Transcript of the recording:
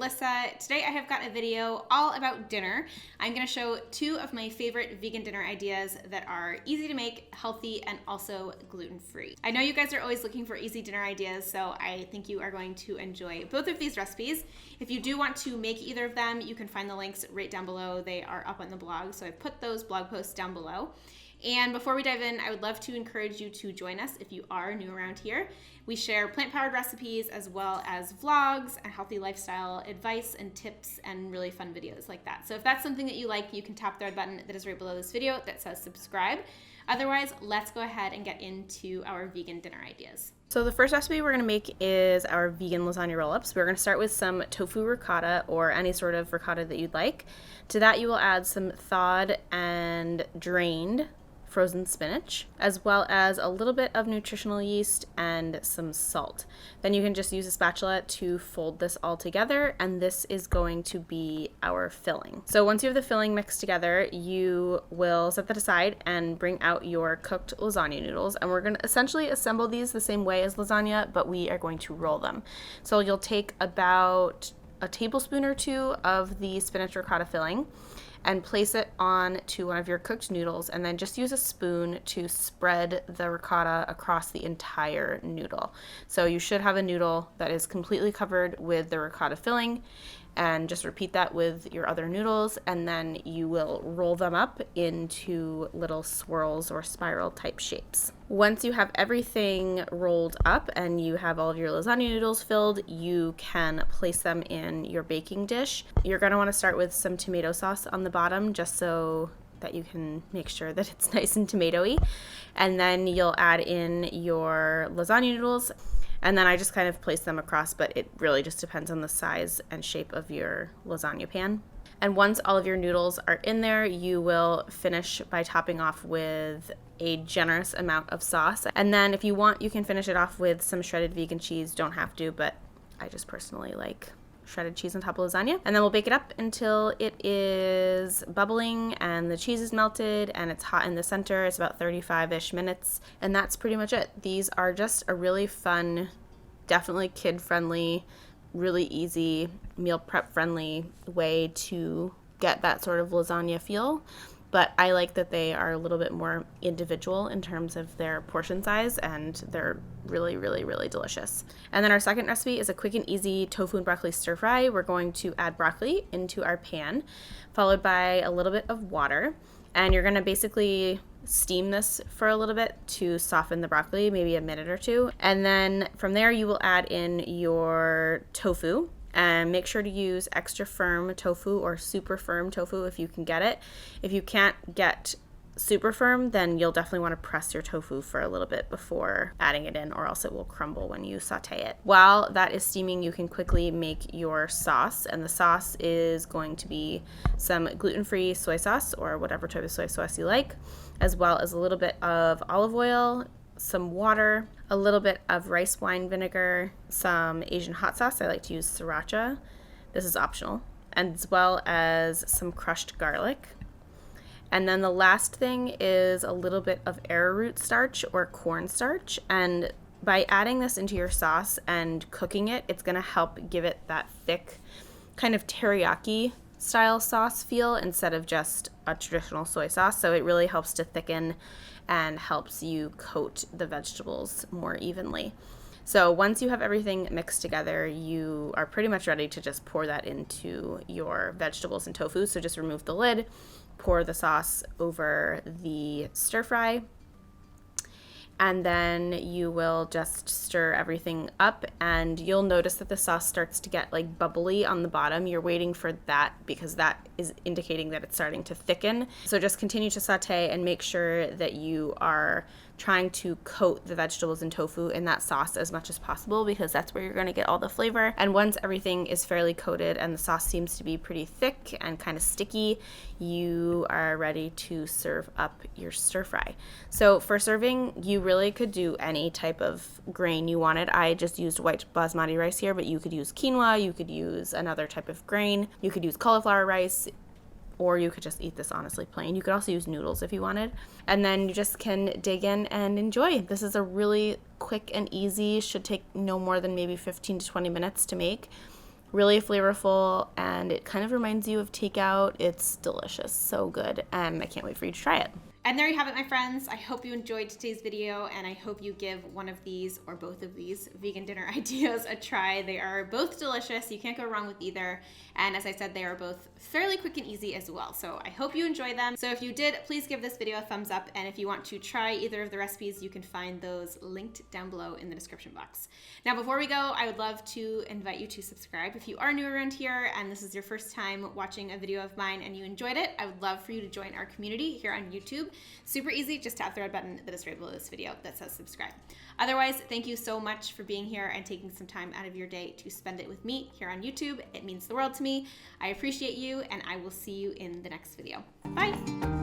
Alyssa. Today I have got a video all about dinner. I'm going to show two of my favorite vegan dinner ideas that are easy to make, healthy, and also gluten-free. I know you guys are always looking for easy dinner ideas, so I think you are going to enjoy both of these recipes. If you do want to make either of them, you can find the links right down below. They are up on the blog, so I've put those blog posts down below. And before we dive in, I would love to encourage you to join us if you are new around here. We share plant-powered recipes as well as vlogs and healthy lifestyle advice and tips and really fun videos like that. So if that's something that you like, you can tap the red button that is right below this video that says subscribe. Otherwise, let's go ahead and get into our vegan dinner ideas. So the first recipe we're gonna make is our vegan lasagna roll-ups. We're gonna start with some tofu ricotta or any sort of ricotta that you'd like. To that you will add some thawed and drained frozen spinach, as well as a little bit of nutritional yeast and some salt. Then you can just use a spatula to fold this all together, and this is going to be our filling. So once you have the filling mixed together, you will set that aside and bring out your cooked lasagna noodles, and we're going to essentially assemble these the same way as lasagna, but we are going to roll them. So you'll take about a tablespoon or two of the spinach ricotta filling and place it on to one of your cooked noodles, and then just use a spoon to spread the ricotta across the entire noodle. So you should have a noodle that is completely covered with the ricotta filling, and just repeat that with your other noodles, and then you will roll them up into little swirls or spiral type shapes. Once you have everything rolled up and you have all of your lasagna noodles filled, you can place them in your baking dish. You're going to want to start with some tomato sauce on the bottom, just so that you can make sure that it's nice and tomatoey. And then you'll add in your lasagna noodles. And then I just kind of place them across, but it really just depends on the size and shape of your lasagna pan. And once all of your noodles are in there, you will finish by topping off with a generous amount of sauce. And then if you want, you can finish it off with some shredded vegan cheese. Don't have to, but I just personally like shredded cheese on top of lasagna. And then we'll bake it up until it is bubbling and the cheese is melted and it's hot in the center. It's about 35-ish minutes, and that's pretty much it. These are just a really fun, definitely kid-friendly, really easy, meal prep friendly way to get that sort of lasagna feel. But I like that they are a little bit more individual in terms of their portion size, and they're really, really, really delicious. And then our second recipe is a quick and easy tofu and broccoli stir fry. We're going to add broccoli into our pan, followed by a little bit of water. And you're gonna basically steam this for a little bit to soften the broccoli, maybe a minute or two. And then from there you will add in your tofu. And make sure to use extra firm tofu or super firm tofu if you can get it. If you can't get super firm, then you'll definitely want to press your tofu for a little bit before adding it in, or else it will crumble when you saute it. While that is steaming, you can quickly make your sauce, and the sauce is going to be some gluten-free soy sauce or whatever type of soy sauce you like, as well as a little bit of olive oil, some water, a little bit of rice wine vinegar, some Asian hot sauce. I like to use sriracha. This is optional. As well as some crushed garlic. And then the last thing is a little bit of arrowroot starch or cornstarch. And by adding this into your sauce and cooking it, it's going to help give it that thick kind of teriyaki style sauce feel instead of just a traditional soy sauce. So it really helps to thicken and helps you coat the vegetables more evenly. So once you have everything mixed together, you are pretty much ready to just pour that into your vegetables and tofu. So just remove the lid, pour the sauce over the stir fry, and then you will just stir everything up, and you'll notice that the sauce starts to get like bubbly on the bottom. You're waiting for that because that is indicating that it's starting to thicken. So just continue to saute and make sure that you are trying to coat the vegetables and tofu in that sauce as much as possible, because that's where you're going to get all the flavor. And once everything is fairly coated and the sauce seems to be pretty thick and kind of sticky, you are ready to serve up your stir fry. So for serving, you really could do any type of grain you wanted. I just used white basmati rice here, but you could use quinoa, you could use another type of grain, you could use cauliflower rice, or you could just eat this honestly plain. You could also use noodles if you wanted. And then you just can dig in and enjoy. This is a really quick and easy, should take no more than maybe 15 to 20 minutes to make. really flavorful, and it kind of reminds you of takeout. It's delicious, so good, and I can't wait for you to try it. And there you have it, my friends. I hope you enjoyed today's video, and I hope you give one of these or both of these vegan dinner ideas a try. They are both delicious. You can't go wrong with either. And as I said, they are both fairly quick and easy as well. So I hope you enjoy them. So if you did, please give this video a thumbs up. And if you want to try either of the recipes, you can find those linked down below in the description box. Now, before we go, I would love to invite you to subscribe. If you are new around here and this is your first time watching a video of mine and you enjoyed it, I would love for you to join our community here on YouTube. Super easy, just tap the red button that is right below this video that says subscribe. Otherwise, thank you so much for being here and taking some time out of your day to spend it with me here on YouTube. It means the world to me. I appreciate you, and I will see you in the next video. Bye.